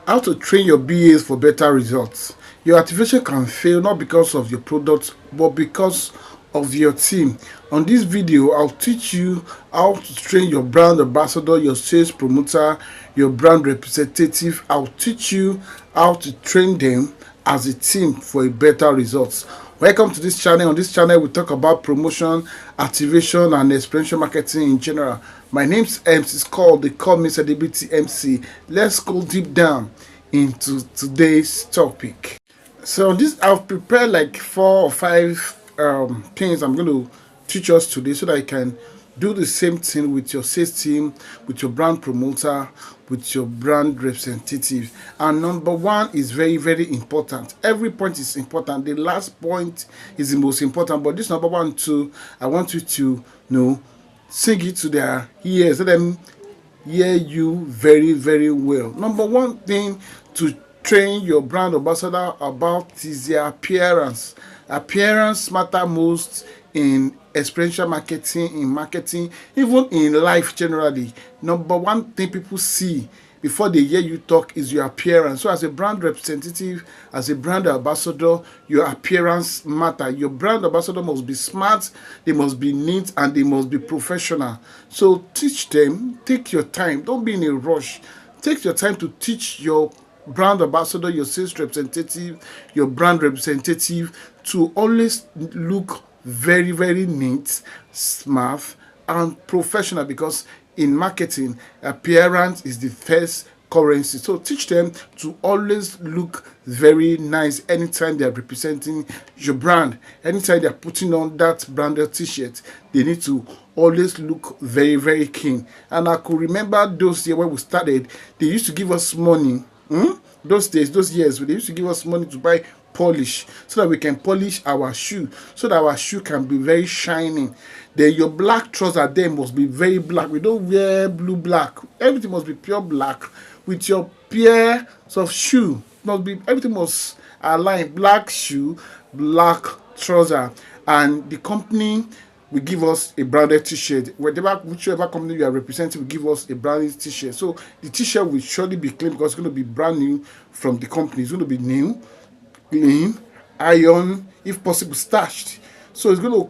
How to train your BAs for better results. Your activation can fail not because of your product but because of your team. On this video, I'll teach you how to train your brand ambassador, your sales promoter, your brand representative. I'll teach you how to train them as a team for a better results. Welcome to this channel. On this channel, we talk about promotion, activation, and experiential marketing in general. My name's MC Scott. They call me Celebrity MC. Let's go deep down into today's topic. So this, I've prepared like 4 or 5 things I'm going to teach us today so that you can do the same thing with your sales team, with your brand promoter, with your brand representative. And number one is very, very important. Every point is important. The last point is the most important. But this number one too, I want you to sing it to their ears. Let them hear you very, very well. Number one thing to train your brand ambassador about is their appearance. Appearance matter most in experiential marketing, in marketing, even in life generally. Number one thing people see before they hear you talk is your appearance. So as a brand representative, as a brand ambassador, your appearance matter. Your brand ambassador must be smart, they must be neat, and they must be professional. So teach them, take your time, don't be in a rush. Take your time to teach your brand ambassador, your sales representative, your brand representative to always look very, very neat, smart, and professional, because in marketing, appearance is the first currency. So teach them to always look very nice anytime they are representing your brand. Anytime they are putting on that branded t-shirt, they need to always look very, very keen. And I could remember those years when we started, they used to give us money. Those days, those years, they used to give us money to buy polish so that we can polish our shoe, so that our shoe can be very shining. Then your black trouser then must be very black. We don't wear blue black. Everything must be pure black. With your pair of shoe, must be, everything must align. Black shoe, black trouser, and the company will give us a branded t-shirt. Whichever company you are representing will give us a branded t-shirt. So the t-shirt will surely be clean because it's going to be brand new from the company. It's going to be new, clean, iron, if possible starched. So it's going to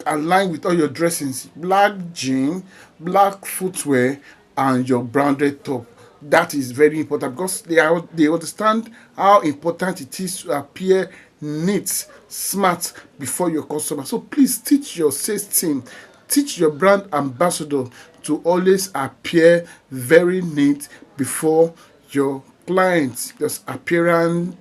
align with all your dressings: black jean, black footwear, and your branded top. That is very important because they understand how important it is to appear neat, smart before your customer. So please teach your sales team, teach your brand ambassador to always appear very neat before your clients, because appearance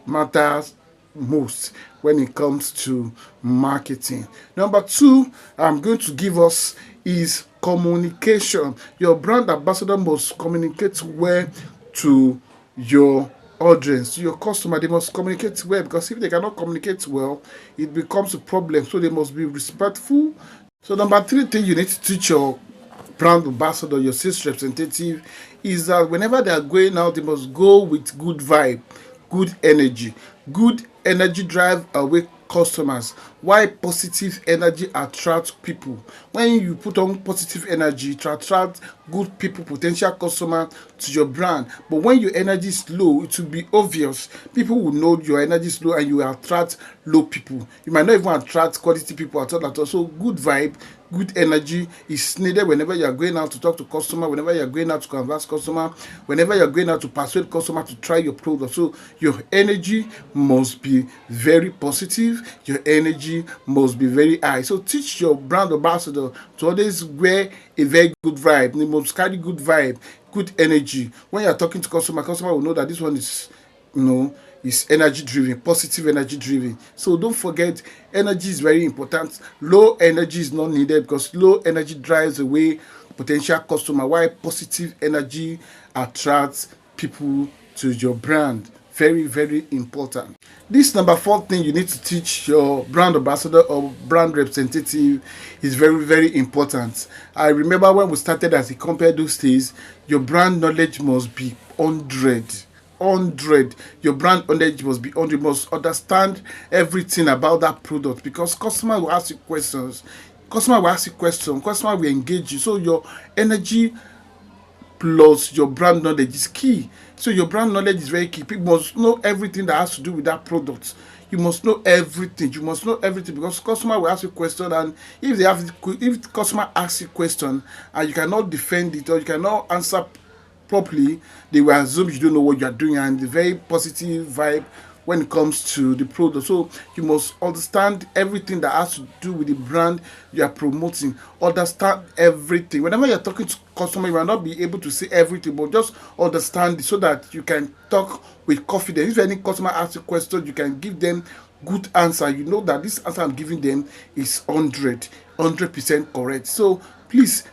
matters most when it comes to marketing. Number two, I'm going to give us is communication. Your brand ambassador must communicate well to your audience, to your customer. They must communicate well, because if they cannot communicate well, it becomes a problem. So they must be respectful. So number three thing you need to teach your brand ambassador, your sales representative, is that whenever they are going out, they must go with good vibe, good energy. Good energy drive away customers. Why positive energy attracts people? When you put on positive energy to attract good people, potential customer to your brand. But when your energy is low, it will be obvious. People will know your energy is low and you will attract low people. You might not even attract quality people at all. So good vibe, good energy is needed whenever you are going out to talk to customer, whenever you are going out to converse customer, whenever you are going out to persuade customer to try your product. So your energy must be very positive. Your energy must be very high. So teach your brand ambassador to always wear a very good vibe. They must carry good vibe, good energy. When you are talking to customer will know that this one is, is energy driven, positive energy driven. So don't forget, energy is very important. Low energy is not needed because low energy drives away potential customer, while positive energy attracts people to your brand. Very, very important. This number four thing you need to teach your brand ambassador or brand representative is very, very important. I remember when we started as a company those days, your brand knowledge must be 100. Your brand knowledge must be 100. You must understand everything about that product, because customer will ask you questions. Customer will engage you. So your energy plus your brand knowledge is key. So your brand knowledge is very key. People must know everything that has to do with that product. You must know everything. You must know everything, because customer will ask you question, and if if the customer asks you question and you cannot defend it or you cannot answer properly, they will assume you don't know what you are doing, and the very positive vibe when it comes to the product. So you must understand everything that has to do with the brand you are promoting. Understand everything. Whenever you're talking to customer, you might not be able to say everything, but just understand it so that you can talk with confidence. If any customer asks you a question, you can give them good answer. You know that this answer I'm giving them is 100% correct. So please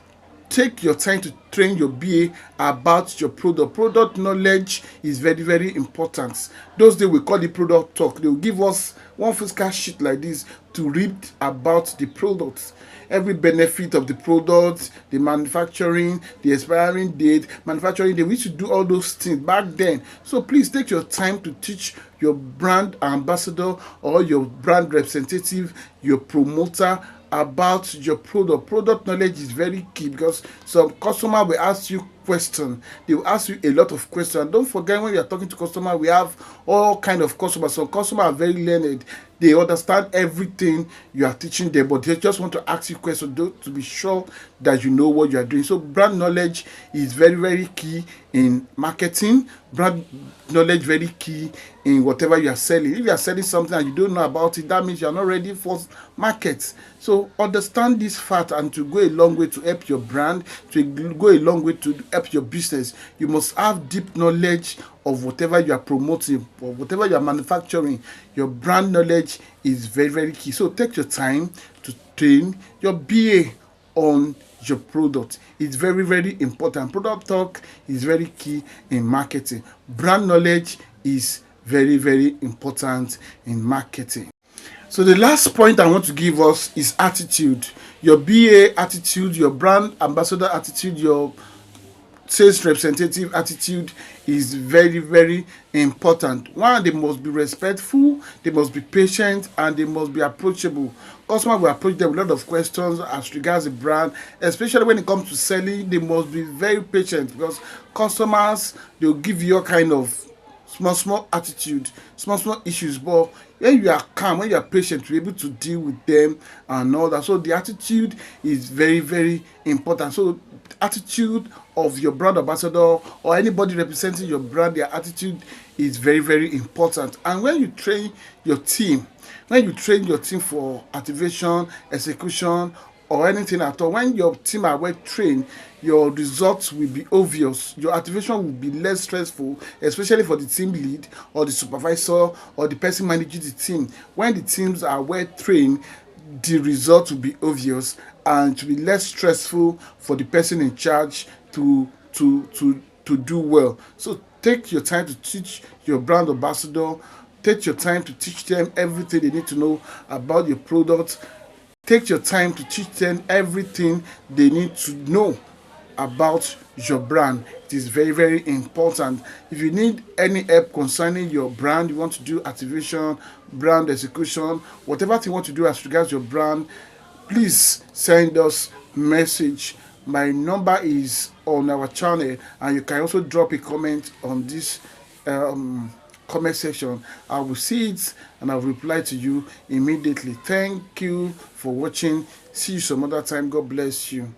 take your time to train your BA about your product. Product knowledge is very, very important. Those days we call it product talk. They will give us one physical sheet like this to read about the products, every benefit of the product, the manufacturing, the expiring date, manufacturing date. We used to do all those things back then. So please take your time to teach your brand ambassador or your brand representative, your promoter, about your product. Product knowledge is very key, because some customer will ask you question. They will ask you a lot of questions. And don't forget, when you are talking to customer, we have all kind of customers. Some customers are very learned. They understand everything you are teaching them, but they just want to ask you questions to be sure that you know what you are doing. So brand knowledge is very, very key in marketing. Brand knowledge very key in whatever you are selling. If you are selling something and you don't know about it, that means you are not ready for market. So understand this fact, and to go a long way to help your brand, to go a long way to help your business, you must have deep knowledge of whatever you are promoting or whatever you are manufacturing. Your brand knowledge is very, very key. So take your time to train your BA on your product. It's very, very important. Product talk is very key in marketing. Brand knowledge is very, very important in marketing. So the last point I want to give us is attitude. Your BA attitude, your brand ambassador attitude, your sales representative attitude is very, very important. One, they must be respectful, they must be patient, and they must be approachable. Customer will approach them with a lot of questions as regards the brand, especially when it comes to selling. They must be very patient, because customers, they'll give you a kind of small attitude, small issues, but when you are calm, when you are patient, you're able to deal with them and all that. So the attitude is very, very important. So attitude of your brand ambassador or anybody representing your brand, their attitude is very, very important. And when you train your team, for activation, execution, or anything at all, when your team are well trained, your results will be obvious. Your activation will be less stressful, especially for the team lead or the supervisor or the person managing the team. When the teams are well trained, the results will be obvious, and it will be less stressful for the person in charge to do well. So take your time to teach your brand ambassador. Take your time to teach them everything they need to know about your product. Take your time to teach them everything they need to know about your brand. It is very, very important. If you need any help concerning your brand, you want to do activation, brand execution, whatever thing you want to do as regards your brand, please send us message. My number is on our channel, and you can also drop a comment on this comment section. I will see it and I'll reply to you immediately. Thank you for watching. See you some other time. God bless you.